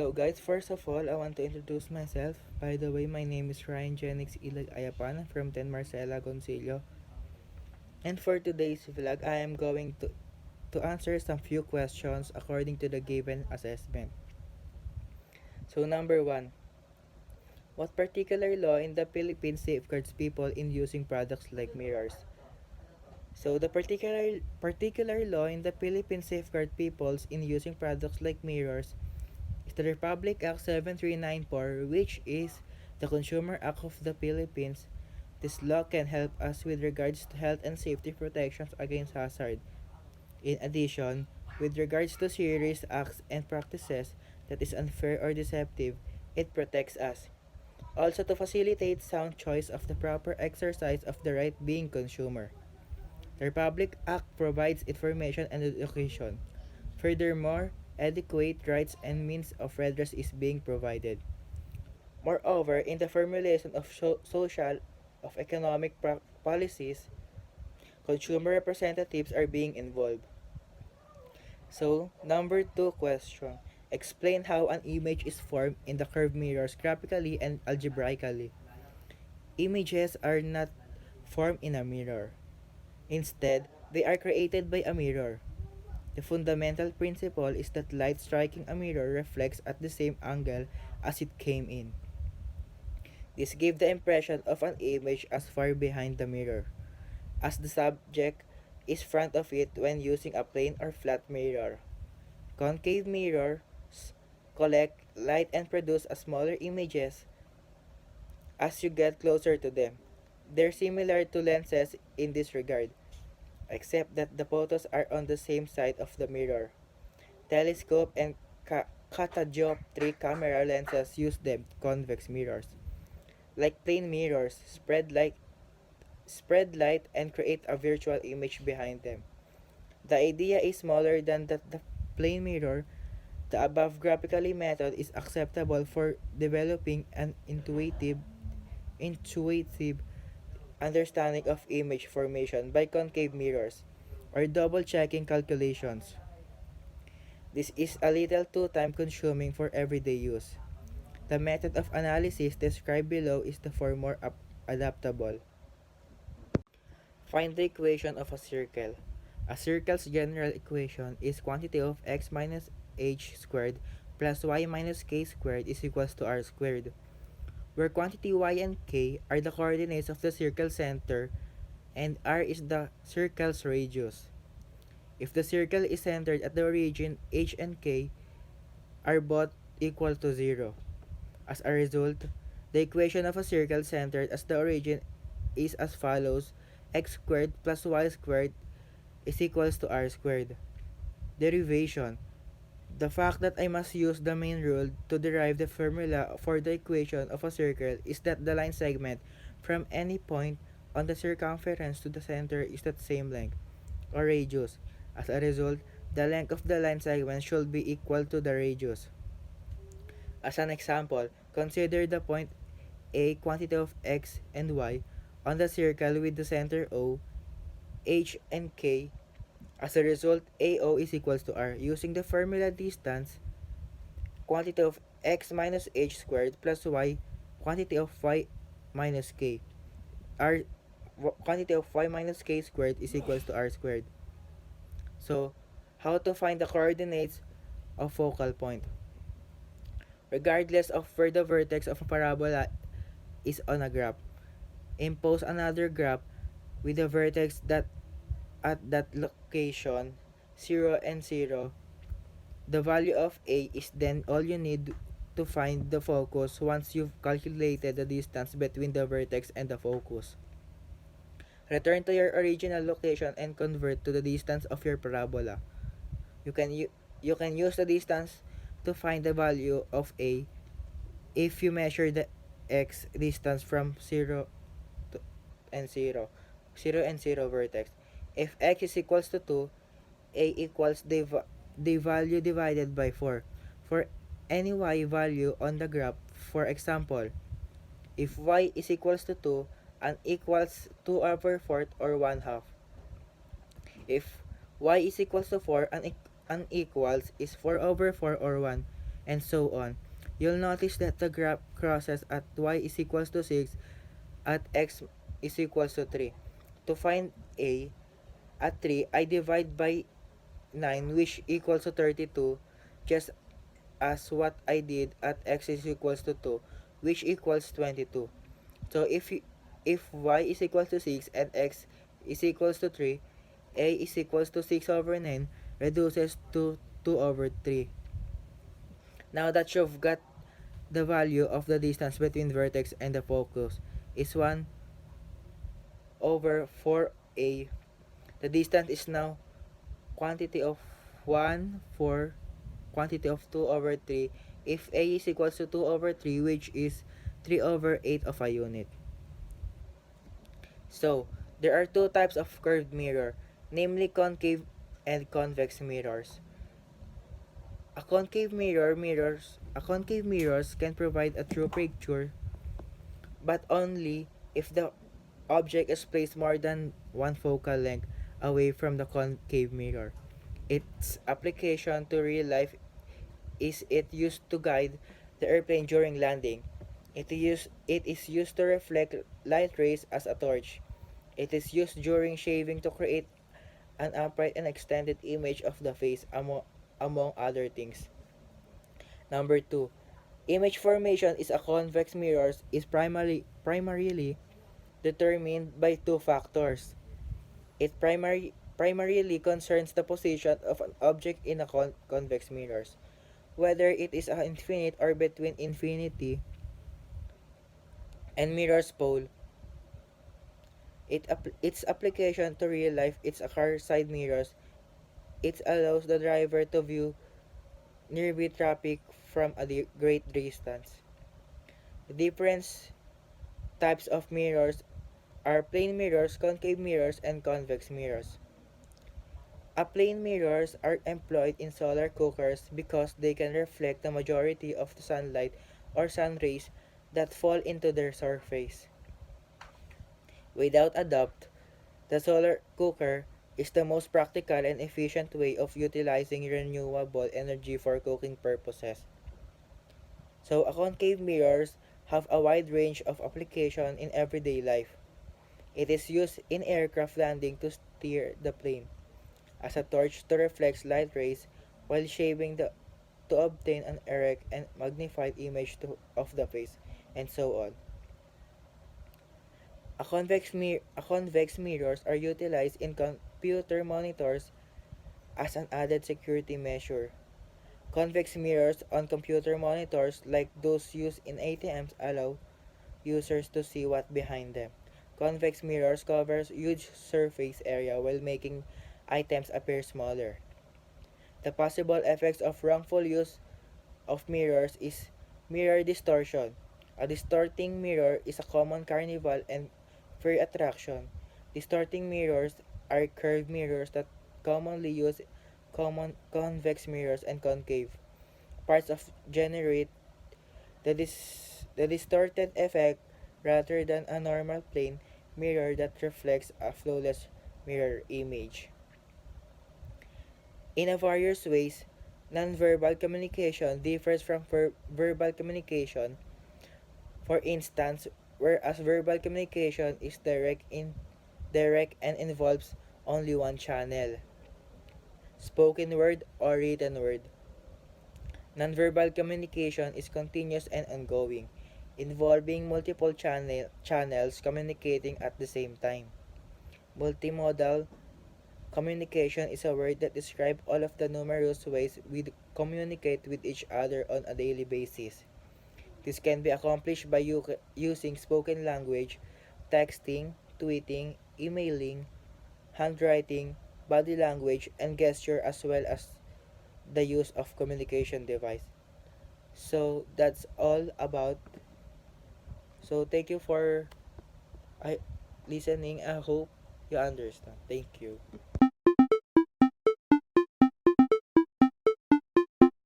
Hello guys, first of all, I want to introduce myself. By the way, my name is Ryan Genix Ilag Ayapan from 10 Marcela Goncillo. And for today's vlog, I am going to answer some few questions according to the given assessment. So number 1, what particular law in the Philippines safeguards people in using products like mirrors? So the particular law in the Philippines safeguard peoples in using products like mirrors is the Republic Act 7394, which is the Consumer Act of the Philippines. This law can help us with regards to health and safety protections against hazard. In addition, with regards to serious acts and practices that is unfair or deceptive, it protects us. Also to facilitate sound choice of the proper exercise of the right being consumer. The Republic Act provides information and education. Furthermore, adequate rights and means of redress is being provided. Moreover, in the formulation of social of economic policies, consumer representatives are being involved. So, number 2 question. Explain how an image is formed in the curved mirrors graphically and algebraically. Images are not formed in a mirror. Instead, they are created by a mirror. The fundamental principle is that light striking a mirror reflects at the same angle as it came in. This gives the impression of an image as far behind the mirror, as the subject is front of it when using a plane or flat mirror. Concave mirrors collect light and produce a smaller images as you get closer to them. They're similar to lenses in this regard, except that the photos are on the same side of the mirror. Telescope and catadioptric camera lenses use them convex mirrors. Like plane mirrors, spread light and create a virtual image behind them. The idea is smaller than the plane mirror. The above graphically method is acceptable for developing an intuitive understanding of image formation by concave mirrors or double checking calculations. This is a little too time consuming for everyday use. The method of analysis described below is the for more adaptable. Find the equation of a circle. A circle's general equation is quantity of x minus h squared plus y minus k squared is equals to r squared, where quantity y and k are the coordinates of the circle center and r is the circle's radius. If the circle is centered at the origin, h and k are both equal to 0. As a result, the equation of a circle centered as the origin is as follows: x squared plus y squared is equals to r squared. Derivation. The fact that I must use the main rule to derive the formula for the equation of a circle is that the line segment from any point on the circumference to the center is the same length, or radius. As a result, the length of the line segment should be equal to the radius. As an example, consider the point A quantity of x and y on the circle with the center O, h and k. As a result, AO is equals to r. Using the formula distance, quantity of x minus h squared plus y, quantity of y minus k. R quantity of y minus k squared is equals to r squared. So, how to find the coordinates of focal point? Regardless of where the vertex of a parabola is on a graph, impose another graph with the vertex that at that location 0 and 0. The value of A is then all you need to find the focus once you've calculated the distance between the vertex and the focus. Return to your original location and convert to the distance of your parabola. You can use the distance to find the value of A if you measure the x distance from 0 to and 0, 0 and 0 vertex. If x is equals to 2, A equals the value divided by 4. For any y value on the graph, for example, if y is equals to 2, and equals 2 over 4 or 1 half. If y is equals to 4, and equals is 4 over 4 or 1. and so on. You'll notice that the graph crosses at y is equals to 6, at x is equals to 3. To find a at 3, I divide by 9, which equals to 32, just as what I did at x is equals to 2, which equals 22. So if y is equals to 6 and x is equals to 3, a is equals to 6 over 9 reduces to 2 over 3. Now that you've got the value of the distance between vertex and the focus is 1 over 4a. The distance is now quantity of 1 4 quantity of 2 over 3 if a is equals to 2 over 3, which is 3 over 8 of a unit. So, there are two types of curved mirror, namely concave and convex mirrors. A concave mirrors can provide a true picture, but only if the object is placed more than one focal length away from the concave mirror. Its application to real life is it used to guide the airplane during landing. It is used to reflect light rays as a torch. It is used during shaving to create an upright and extended image of the face, among other things. Number 2. Image formation is a convex mirrors is primarily determined by two factors. It primarily concerns the position of an object in a convex mirrors, whether it is a infinite or between infinity and mirror's pole. Its application to real life, it's a car side mirrors. It allows the driver to view nearby traffic from a great distance. The different types of mirrors are plane mirrors, concave mirrors, and convex mirrors. A plane mirrors are employed in solar cookers because they can reflect the majority of the sunlight or sun rays that fall into their surface. Without a doubt, the solar cooker is the most practical and efficient way of utilizing renewable energy for cooking purposes. So, concave mirrors have a wide range of application in everyday life. It is used in aircraft landing to steer the plane, as a torch to reflect light rays while shaving to obtain an erect and magnified image of the face, and so on. A convex mirrors are utilized in computer monitors as an added security measure. Convex mirrors on computer monitors like those used in ATMs allow users to see what behind them. Convex mirrors covers huge surface area while making items appear smaller. The possible effects of wrongful use of mirrors is mirror distortion. A distorting mirror is a common carnival and fair attraction. Distorting mirrors are curved mirrors that commonly use common convex mirrors and concave parts of generate the distorted effect rather than a normal plane mirror that reflects a flawless mirror image. In a various ways, nonverbal communication differs from verbal communication. For instance, whereas verbal communication is direct and involves only one channel, spoken word or written word. Nonverbal communication is continuous and ongoing, involving multiple channels communicating at the same time. Multimodal communication is a word that describes all of the numerous ways we communicate with each other on a daily basis. This can be accomplished by using spoken language, texting, tweeting, emailing, handwriting, body language, and gesture, as well as the use of communication device. So that's all about. So thank you for listening. I hope you understand. Thank you.